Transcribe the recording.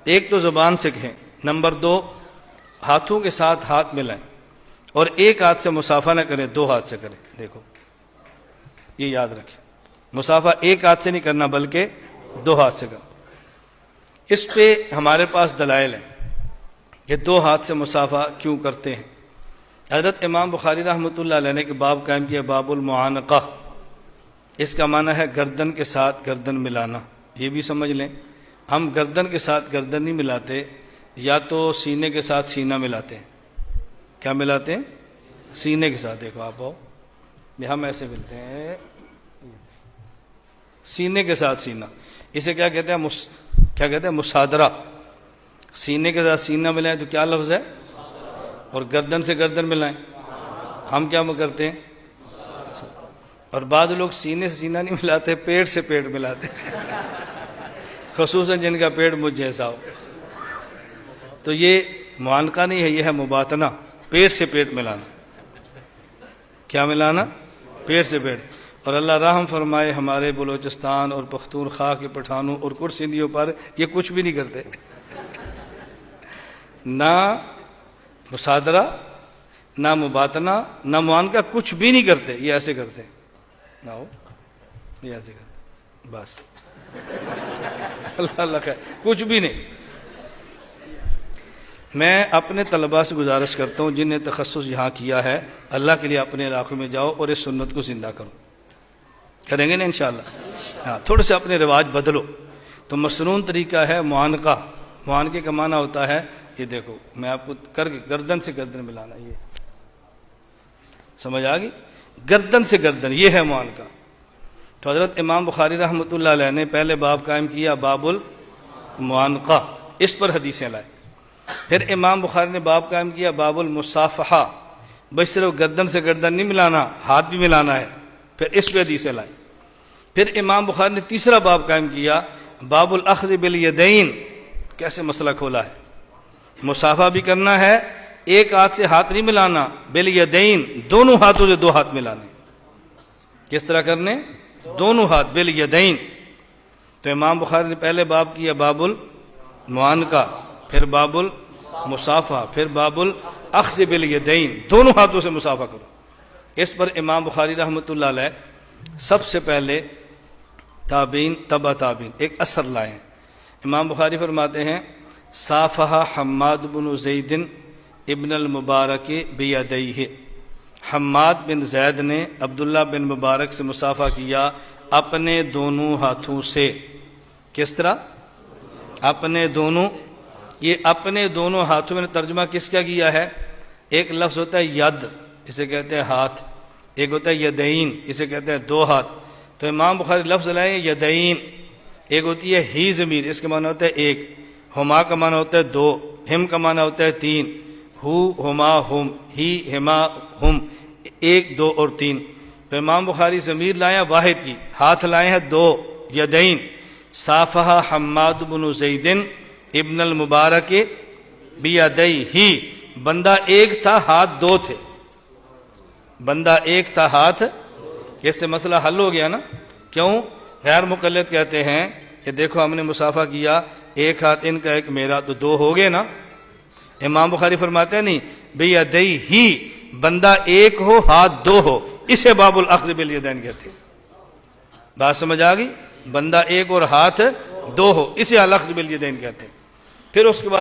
ایک تو زبان سے کہیں، نمبر 2 ہاتھوں کے ساتھ ہاتھ ملائیں، اور ایک ہاتھ سے مصافحہ نہ کریں، 2 ہاتھ سے کریں۔ دیکھو یہ یاد رکھیں، مصافحہ ایک ہاتھ سے نہیں کرنا بلکہ 2 ہاتھ سے کرنا۔ اس پہ ہمارے پاس دلائل ہیں کہ 2 ہاتھ سے مصافحہ کیوں کرتے ہیں۔ حضرت امام بخاری رحمۃ اللہ علیہ نے کہ باب قائم کیا، باب المعانقہ، اس کا معنی ہے گردن کے ساتھ گردن ملانا۔ یہ بھی سمجھ لیں، ہم گردن کے ساتھ گردن نہیں ملاتے، یا تو سینے کے ساتھ سینہ ملاتے ہیں۔ کیا ملاتے ہیں؟ سینے کے ساتھ۔ دیکھو آپ آؤ، یہ ہم ایسے ملتے ہیں، سینے کے ساتھ سینہ۔ اسے کیا کہتے ہیں؟ کیا کہتے ہیں؟ مصادرہ۔ سینے کے ساتھ سینہ ملائیں تو کیا لفظ ہے؟ اور گردن سے گردن ملائیں، ہم کیا کرتے ہیں؟ اور بعض لوگ سینے سے سینہ نہیں ملاتے، پیٹ سے پیٹ ملاتے، خصوصاً جن کا پیٹ مجھ جیسا ہو۔ تو یہ معانقہ نہیں ہے، یہ ہے مباطنہ، پیٹ سے پیٹ ملانا۔ کیا ملانا؟ پیٹ سے پیٹ۔ اور اللہ رحم فرمائے ہمارے بلوچستان اور پختونخوا کے پٹھانوں اور کرسندیوں پر، یہ کچھ بھی نہیں کرتے، نہ مصادرہ، نہ مباطنہ، نہ معانقہ، کچھ بھی نہیں کرتے۔ یہ ایسے کرتے ہیں، نہ ہو، یہ ایسے کرتے بس۔ اللہ خیر، کچھ بھی نہیں۔ میں اپنے طلباء سے گزارش کرتا ہوں جن نے تخصص یہاں کیا ہے، اللہ کے لیے اپنے علاقوں میں جاؤ اور اس سنت کو زندہ کرو۔ کریں گے نا انشاءاللہ؟ ہاں، تھوڑے سے اپنے رواج بدلو۔ تو مسنون طریقہ ہے معانقہ۔ معانقے کا معنی ہوتا ہے، یہ دیکھو میں آپ کو کر کے گردن سے گردن ملانا، یہ سمجھ آ گئی؟ گردن سے گردن، یہ ہے معانقہ۔ تو حضرت امام بخاری رحمۃ اللہ علیہ نے پہلے باب قائم کیا، باب المعانقہ، اس پر حدیثیں لائے۔ پھر امام بخاری نے باب قائم کیا، باب المصافحہ، بس صرف گردن سے گردن نہیں ملانا، ہاتھ بھی ملانا ہے، پھر اس پہ حدیثیں لائے۔ پھر امام بخاری نے تیسرا باب قائم کیا، باب الاخذ بالیدین، کیسے مسئلہ کھولا ہے، مصافحہ بھی کرنا ہے، ایک ہاتھ سے ہاتھ نہیں ملانا، بالیدین، دونوں ہاتھوں سے 2 ہاتھ ملانے۔ کس طرح کرنے؟ دونوں ہاتھ، بالیدین۔ تو امام بخاری نے پہلے باب کیا باب المعانقہ، پھر باب المصافحہ، پھر باب الاخذ بالیدین، دونوں ہاتھوں سے مصافحہ کرو۔ اس پر امام بخاری رحمۃ اللہ علیہ سب سے پہلے تابعین، تبع تابعین، ایک اثر لائے ہیں۔ امام بخاری فرماتے ہیں، صافح حماد بن زید ابن المبارک بیدیہ، حماد بن زید نے عبداللہ بن مبارک سے مصافحہ کیا اپنے دونوں ہاتھوں سے۔ کس طرح؟ اپنے دونوں، یہ اپنے دونوں ہاتھوں میں ترجمہ کس کا کیا ہے؟ ایک لفظ ہوتا ہے ید، اسے کہتے ہیں ہاتھ، ایک ہوتا ہے یدین، اسے کہتے ہیں 2 ہاتھ۔ تو امام بخاری لفظ لائے یدین، ایک ہوتی ہے ہی ضمیر، اس کا معنی ہوتا ہے 1، ہما کا معنی ہوتا ہے 2، ہم کا معنی ہوتا ہے 3، ہو ہما ہم، ہی ہما ہم، 1 2 اور 3۔ تو امام بخاری ضمیر لائے ہیں واحد کی، ہاتھ لائے ہیں 2، یدین۔ صافح حماد بن زید ابن المبارک بیدیہ، بندہ ایک تھا، ہاتھ 2 تھے، بندہ ایک تھا، ہاتھ، اس سے مسئلہ حل ہو گیا نا؟ کیوں؟ غیر مقلد کہتے ہیں کہ دیکھو ہم نے مصافحہ کیا، ایک ہاتھ ان کا ایک میرا، تو 2 ہو گئے نا۔ امام بخاری فرماتے ہیں نہیں، بیدیہ، بندہ ایک ہو، ہاتھ 2 ہو، اسے باب الاخذ بالیدین کہتے ہیں۔ بات سمجھ آ گئی؟ بندہ ایک اور ہاتھ 2 ہو، اسے الاخذ بالیدین کہتے ہیں۔ پھر اس کے بعد